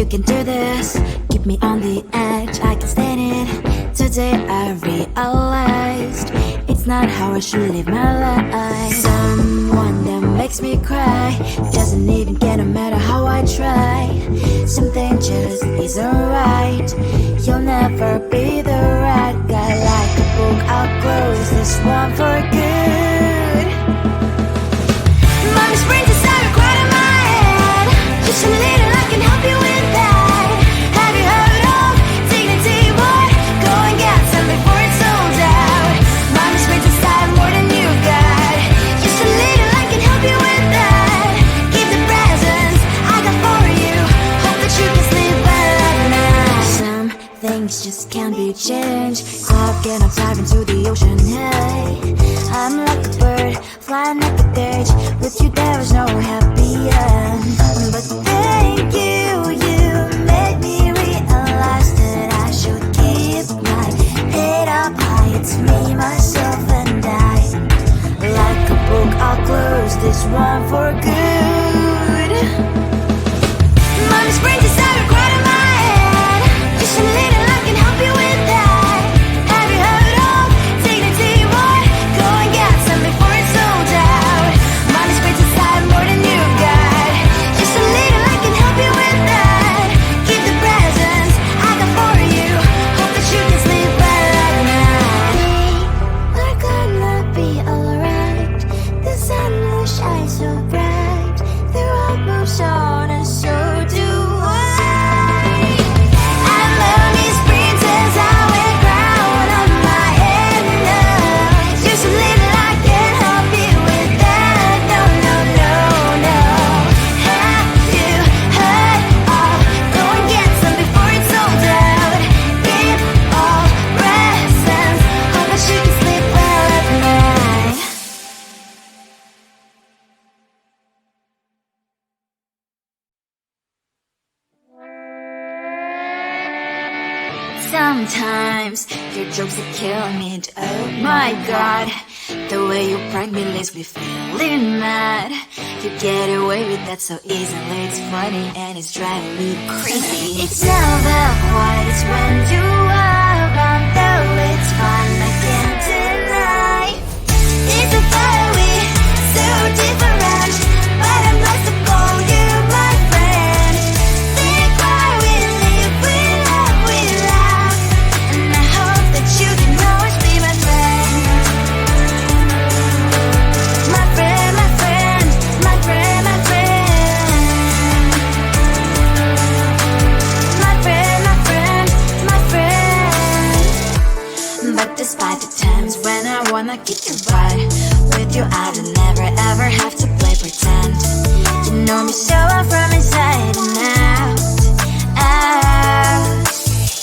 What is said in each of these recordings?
you can do this. Keep me on the edge, I can stand it. Today I realized it's not how I should live my life. Someone that makes me cry doesn't even get no matter how I try. Something just isn't right. You'll never be the right guy. Like a book, I'll close this one for good. Mommy's brains are starting right in my head. Just a little, I can help you with that. Have you heard of dignity, boy? Go and get some before it's sold out. Mommy's brains are starting more than you got. Just a little, I can help you with that. Give the presents I got for you. Hope that you can sleep well at night. Some things just can't be changed. How can I dive into the ocean? Hey, I'm like a bird, flying like a cage. With you there is no happy end. But thank you, you made me realize that I should keep my head up high. It's me, myself and I. Like a book, I'll close this one for good. Mommy's brains is starting right in my head. Just a little, I can help you with that. Have you heard of dignity, boy? Go and get some before it's sold out. Mommy's brains is starting more than you got. Just a little, I can help you with that. Keep the presents I got for you. Hope that you can sleep well at night. We're gonna be alright. The sun will shine so bright. The road moves on and so do I. I'm Lonely's princess, I wear crown on my head now. Just a little, I can help you with that. No, no, no, no. Have you heard of? Go and get some before it's sold out. Give all presents. Hope that you can sleep well at night. Sometimes your jokes that kill me. Oh my god, the way you prank me leaves me feeling mad. You get away with that so easily. It's funny and it's driving me crazy. It's never quiet, it's when you are around. Though it's fun, I can't deny. It's a fiery, so different, but I'm blessed to call you my friend. Think why we live, we love, we laugh, and I hope that you can always be my friend. My friend, my friend, my friend, my friend. My friend, my friend, my friend. But despite the times when I wanna kick your butt, with you I don't never ever have to play pretend. You know me so well from inside and out, out.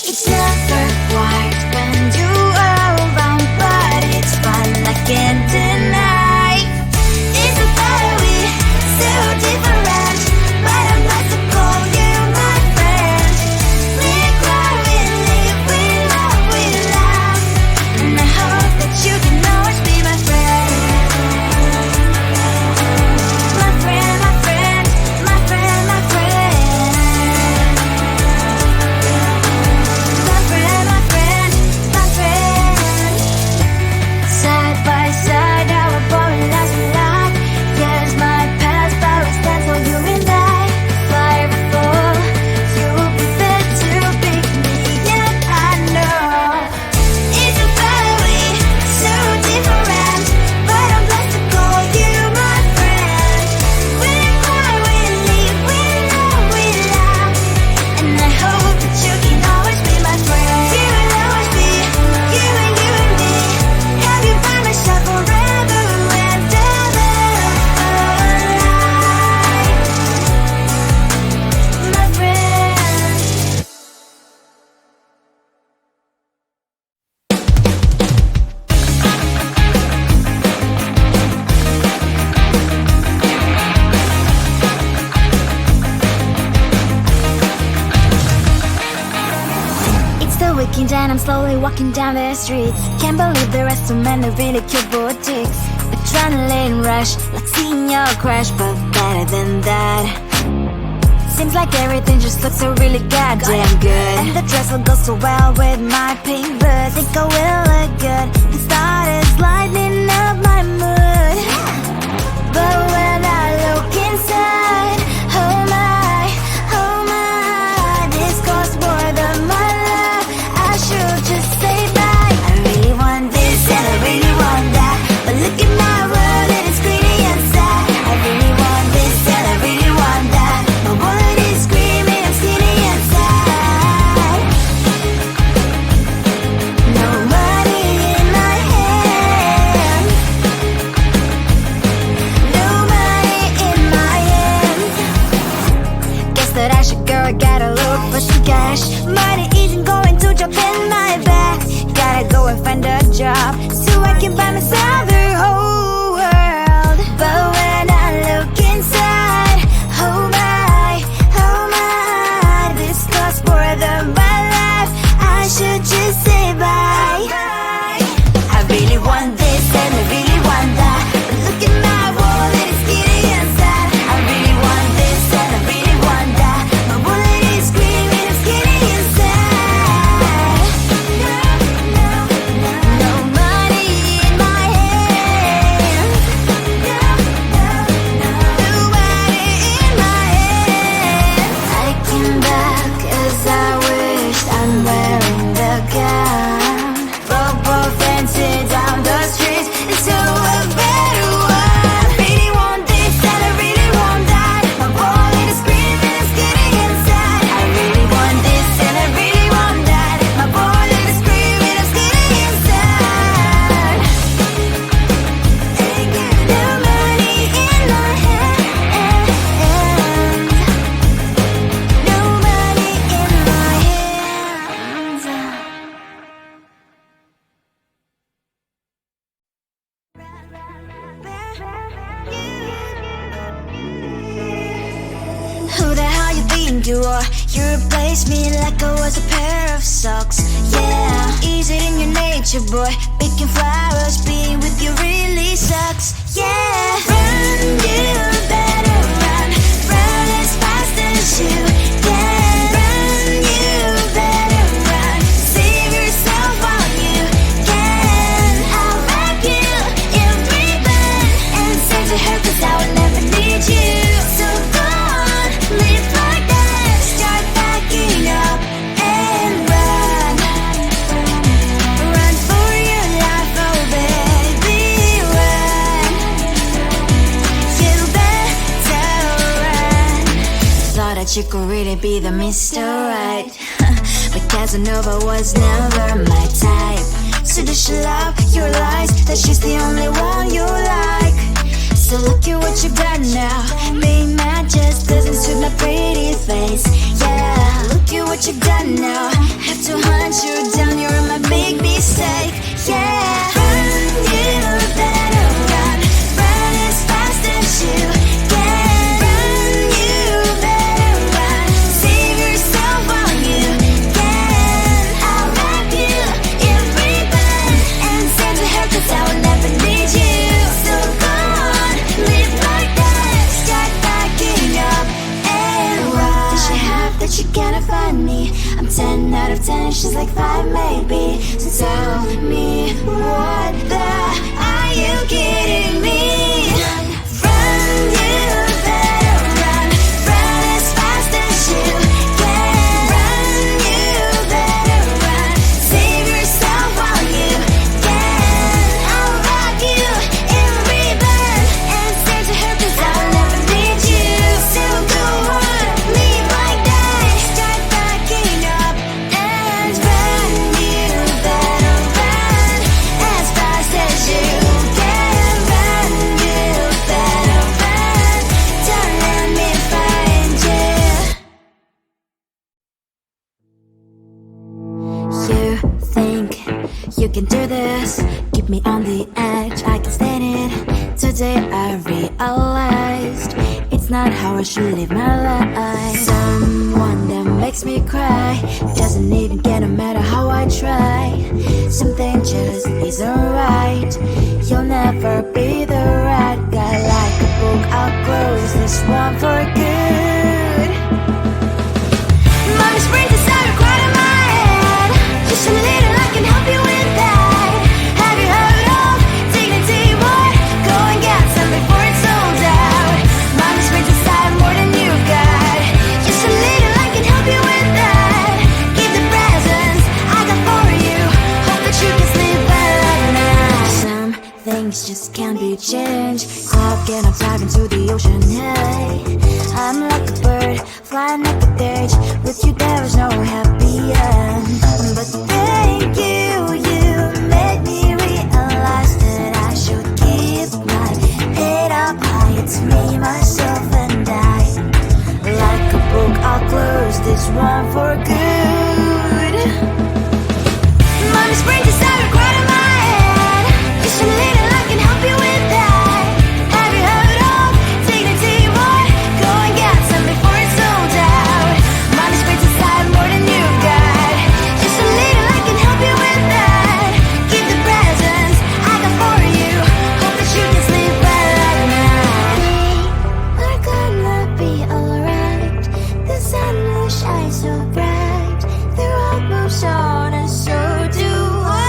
It's never quiet when you are around, but it's fun, I can't deny. It's a fiery, so different, but I'm blessed to call you my friend. We cry, we live, we love, we laugh, and I hope that you can always be my friend. My friend, my friend, my friend, my friend. My friend, my friend, my friend. Side by side, our body lasts for life. Yes, my past, but we stand for you and I. Fire before you prefer to pick me, yet I know it's a fiery, so different, but I'm blessed to call you my friend. We cry, we live, we love, we laugh, and I hope that you can always be my friend. You will always be you and me. Have you by my side forever and ever. My friend. It's the weekend and I'm slowly walking down the streets. Can't believe there are so many really cute boutiques. Adrenaline rush, like seeing your crush, but better than that. Seems like everything just looks so really goddamn good. And the dress will go so well with my pink boots. Think I will look good. The start is lighting up my mood. But when I look inside, oh my, this costs more than my life. I should just say bye. I really want this and I really want that, but look at my world and it's greedy inside. I really want this and I really want that. My wallet is screaming, I'm skinny inside. No money in my hand. No money in my hand. Guess that I should go, I gotta look for some cash. Money isn't going to drop in my bag. Gotta go and find a job so I can buy myself the whole world. But when I look inside, oh my, this costs more than my life. I should just say bye. I really want this and I really want that, but look at my wallet, it's getting inside. I really want this and I really want that. My wallet is screaming, it's getting inside. No money in my hand. No money in my hand. I came back as I wished. I'm wearing the gown. Bobo fancy down the streets into a better one. I really want this and I really want that. My wallet is screaming, it's getting inside. I really want this and I really want that. My wallet is screaming, it's getting inside. No money in my hand. No money in my hands. Who the hell you think you are? You replaced me like I was a pair of socks. Yeah, is it in your nature, boy? Picking flowers, being with you really sucks. Yeah, run, you better run. Run as fast as you can. Run, you better run. Save yourself while you can. I'll wrap you in ribbon and send to her 'cause I will never need you. So go on, live like that. Start packing up and run. Run for your life, oh baby, run. You better run. Thought that you could really be the Mr. Right, but Casanova was never my type. So does she love your lies, that she's the only one you like? So look at what you've done now. Being mad just doesn't suit my pretty face. Yeah, look at what you've done now. Have to hunt you down, you're my big mistake. Yeah, run, you better run. Run as fast as you can. Run, you better run. Save yourself while you can. I'll wrap you in ribbon and send to her 'cause I will never need you. So go on, live like that. Start packing up and run. Does she have that you cannot find me? I'm 10 out of 10, she's like 5 maybe. So tell me, what the, are you kidding me? Run, you better run. Run as fast as you can. Run, you better run. Save yourself while you can. I'll wrap you in ribbon and send to her 'cause I'll never need you. So go on, live like that. Start packing up and run. You better run as fast as you can. Run, you better run. Don't let me find you. You think you can do this? Keep me on the edge, I can stand it. Today I realized it's not how I should live my life. Someone that makes me cry doesn't even care no matter how I try. Something just isn't right. You'll never be the right guy. Like a book, I'll close this one for good. you change. Clock and I'm diving to the ocean, hey. I'm like a bird, flying like a cage. With you there is no happy end. But thank you, you made me realize that I should keep my head up high. It's me, myself and I. Like a book, I'll close this one for good. Mommy springs inside a quite in my head. Just a little I can help you with that. Have you heard of dignity, boy? Go and get some before it's sold out. Mommy springs inside more than you got. Just a little I can help you with that. Keep the presents I got for you. Hope that you can sleep well at night. We're gonna be alright. The sun will shine so bright. The road moves on and so do I.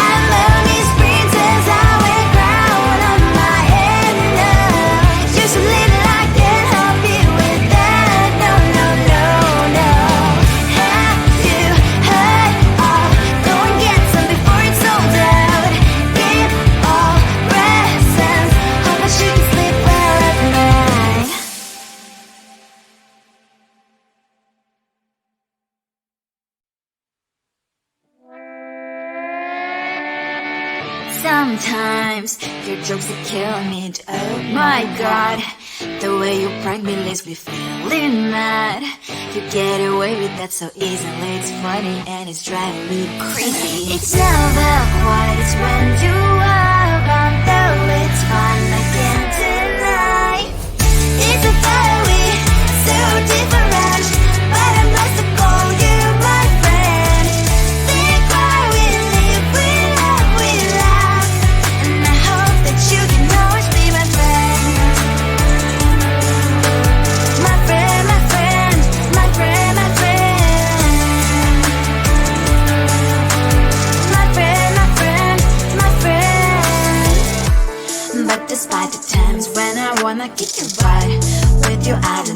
I love these princess, I wear crown on my head now. Just a little I can help you with that. No, no, no, no. Have you heard of? Go and get some before it's sold out. Give all presents. Hope that you can sleep well at night. Sometimes your jokes that kill me. Oh my god, the way you prank me leaves me feeling mad. You get away with that so easily. It's funny and it's driving me crazy. It's never quite as when you are around, though it's fun, I can't deny. It's a fire we so different, but I'm blessed to call you my friend. Think why we live, we love, we laugh, and I hope that you can always be my friend. My friend, my friend, my friend, my friend. My friend, my friend, my friend. But despite the times when I wanna kick your butt with your eyes